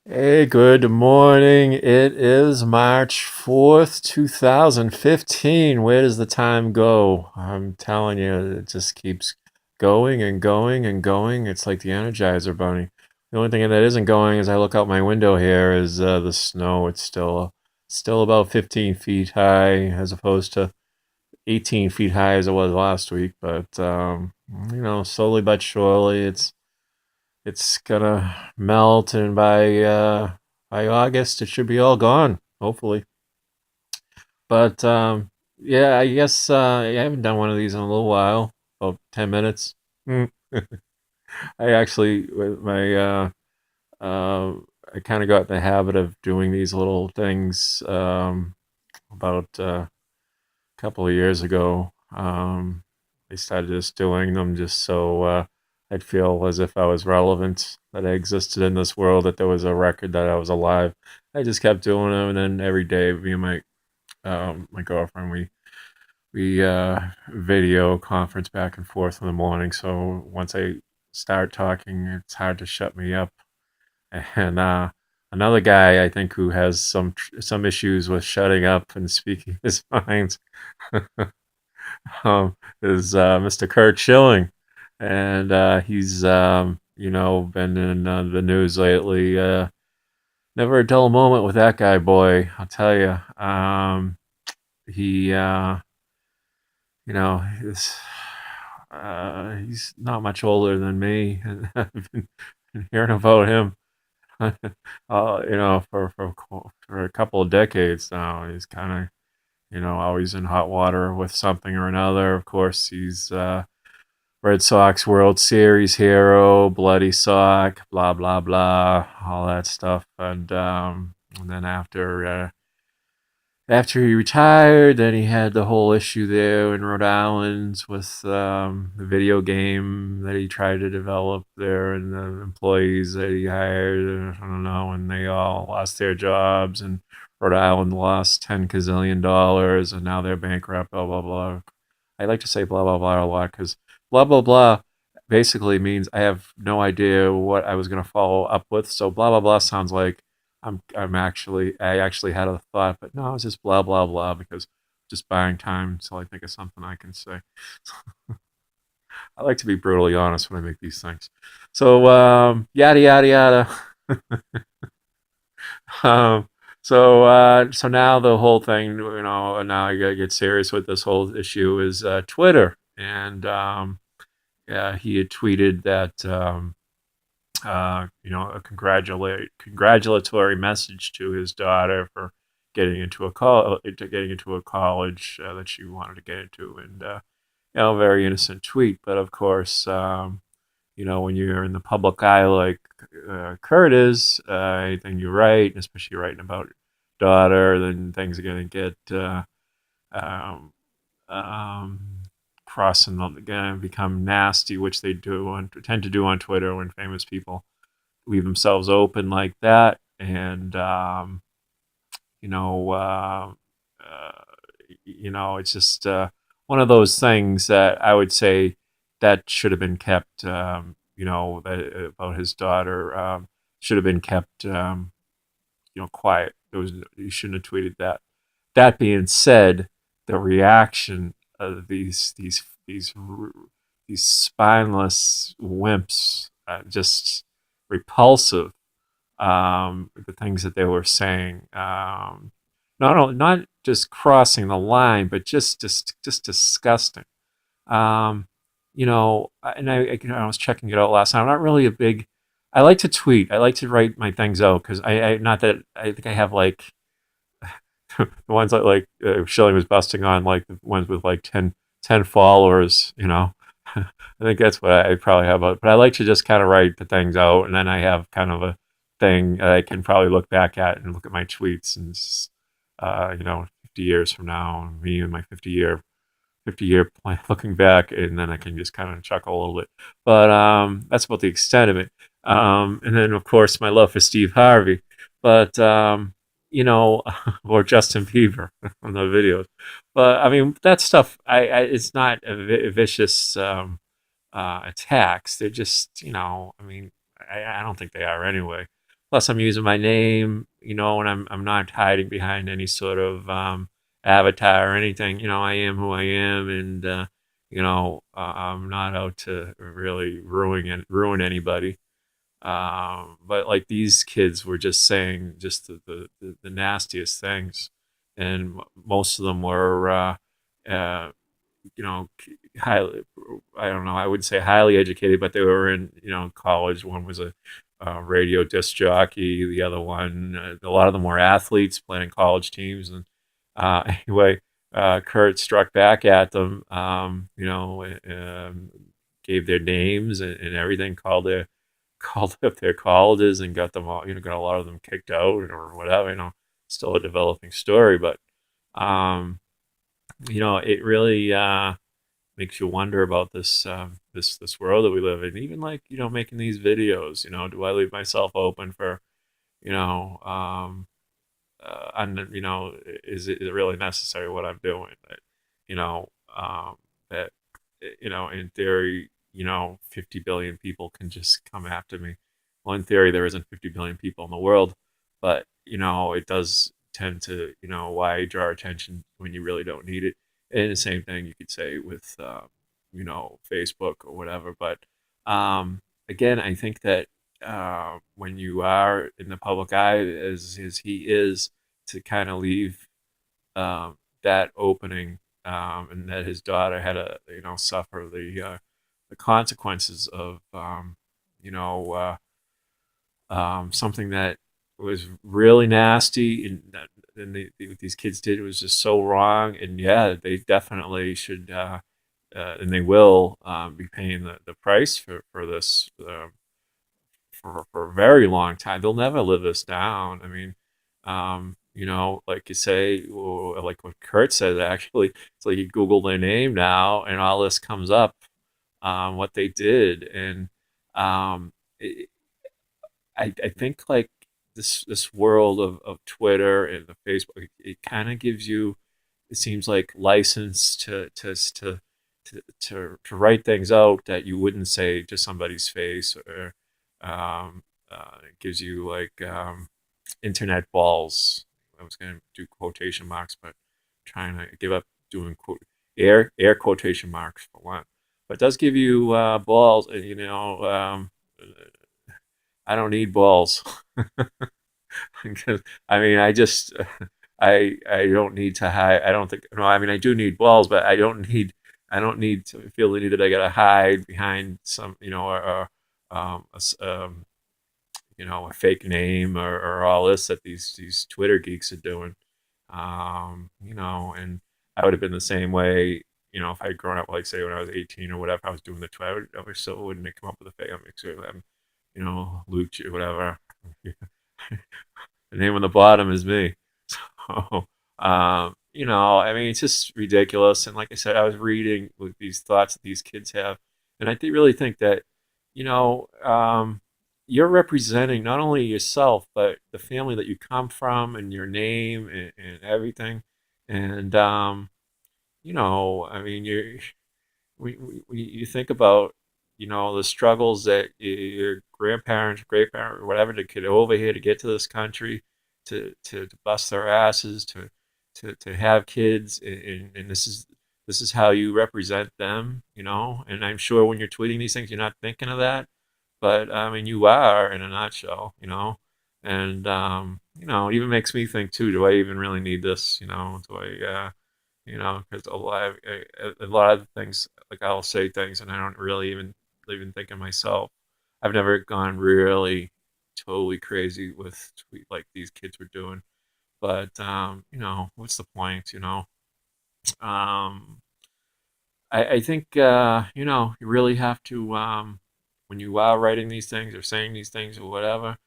Hey, good morning. It is March 4th, 2015. Where does the time go? I'm telling you, it just keeps going and going and going. It's like the Energizer Bunny. The only thing that isn't going as I look out my window here is the snow. It's still about 15 feet high as opposed to 18 feet high as it was last week. But slowly but surely, it's gonna melt, and by August it should be all gone, hopefully. But yeah, I guess I haven't done one of these in a little while, about 10 minutes. Mm. I actually, with my uh, I kind of got in the habit of doing these little things about a couple of years ago. I started just doing them just so I'd feel as if I was relevant, that I existed in this world, that there was a record that I was alive. I just kept doing them, and then every day, me and my girlfriend, we video conference back and forth in the morning. So once I start talking, it's hard to shut me up. And another guy I think who has some issues with shutting up and speaking his mind is Mr. Curt Shilling, and he's been in the news lately. Never a dull moment with that guy, boy. I'll tell you. He is he's not much older than me, and I've been hearing about him. For a couple of decades now. He's kind of always in hot water with something or another. Of course, he's Red Sox World Series hero, bloody sock, blah blah blah, all that stuff. And then after he retired, then he had the whole issue there in Rhode Island with the video game that he tried to develop there, and the employees that he hired. I don't know, and they all lost their jobs, and Rhode Island lost $10 gazillion, and now they're bankrupt. Blah blah blah. I like to say blah blah blah a lot because blah blah blah basically means I have no idea what I was going to follow up with. So blah blah blah sounds like I actually had a thought, but no, it's just blah blah blah because just buying time until I think of something I can say. I like to be brutally honest when I make these things. So yada yada yada. So now the whole thing, now I gotta get serious with this whole issue is Twitter, and yeah, he had tweeted that a congratulatory message to his daughter for getting into a college that she wanted to get into, and very innocent tweet. But of course, when you're in the public eye like Curt is, anything you write, especially writing about daughter, then things are going to get um, um, crossing, going to become nasty, which they tend to do on Twitter when famous people leave themselves open like that. And you know, uh, it's just one of those things that I would say that should have been kept. About his daughter should have been kept. Quiet. You shouldn't have tweeted that. That being said, the reaction of these spineless wimps, just repulsive. The things that they were saying, not just crossing the line, but just disgusting. And I was checking it out last night. I'm not really a big. I like to tweet. I like to write my things out because I not that I think I have like the ones that like Shilling was busting on, like the ones with like ten followers. I think that's what I probably have. But I like to just kind of write the things out, and then I have kind of a thing I can probably look back at and look at my tweets and 50 years from now, me and my 50-year plan looking back, and then I can just kind of chuckle a little bit. But that's about the extent of it. And then of course my love for Steve Harvey, but or Justin Bieber on the videos. But I mean that stuff, it's not a vicious attacks. They're just, I mean, I don't think they are anyway. plus I'm using my name, and I'm not hiding behind any sort of avatar or anything. I am who I am, and I'm not out to really ruin anybody. But like these kids were just saying just the nastiest things, and most of them were, uh, highly, I don't know, I would say highly educated, but they were in, college. One was a radio disc jockey, the other one, a lot of them were athletes playing college teams. And anyway, Curt struck back at them, gave their names and everything, called up their colleges and got them all, got a lot of them kicked out or whatever. Still a developing story, but um, it really makes you wonder about this world that we live in. Even like making these videos. Do I leave myself open for you know and is it really necessary what I'm doing? That you know that in theory 50 billion people can just come after me. Well, in theory there isn't 50 billion people in the world, but it does tend to why draw attention when you really don't need it. And the same thing you could say with Facebook or whatever. But again, I think that when you are in the public eye, as he is, to kind of leave that opening, and that his daughter had to, suffer the consequences of, you know, something that was really nasty, and what these kids did was just so wrong. And yeah, they definitely should, and they will be paying the price for this. For a very long time. They'll never live this down. I mean, like you say, or like what Curt said, actually, it's like you Google their name now, and all this comes up, what they did, and um, it, I think like this world of Twitter and the Facebook, it kind of gives you, it seems like, license to write things out that you wouldn't say to somebody's face, or it gives you like internet balls. I was going to do quotation marks, but trying to give up doing air quotation marks for one. But it does give you balls, and I don't need balls. Because I mean, I don't need to hide. I don't think, no. I mean, I do need balls, but I don't need to feel the need that I gotta hide behind some or a fake name, or all this that these Twitter geeks are doing. And I would have been the same way. If I had grown up, like say when I was 18 or whatever, I was doing the Twitter. I would still wouldn't come up with a fake. I'm sure I'm, Luke, whatever. The name on the bottom is me. So, I mean, it's just ridiculous. And like I said, I was reading with these thoughts that these kids have, and really think that, you know, um, you're representing not only yourself but the family that you come from, and your name, and everything. And I mean, you think about the struggles that your grandparents, great parents, or whatever, to get over here, to get to this country, to bust their asses, to have kids, and this is how you represent them, and I'm sure when you're tweeting these things you're not thinking of that, but I mean you are, in a nutshell, and it even makes me think too, do I even really need this, do I because a lot of things, like I'll say things and I don't really even think of myself. I've never gone really totally crazy with tweet like these kids were doing, but what's the point? Um, I think you really have to, when you are writing these things or saying these things or whatever.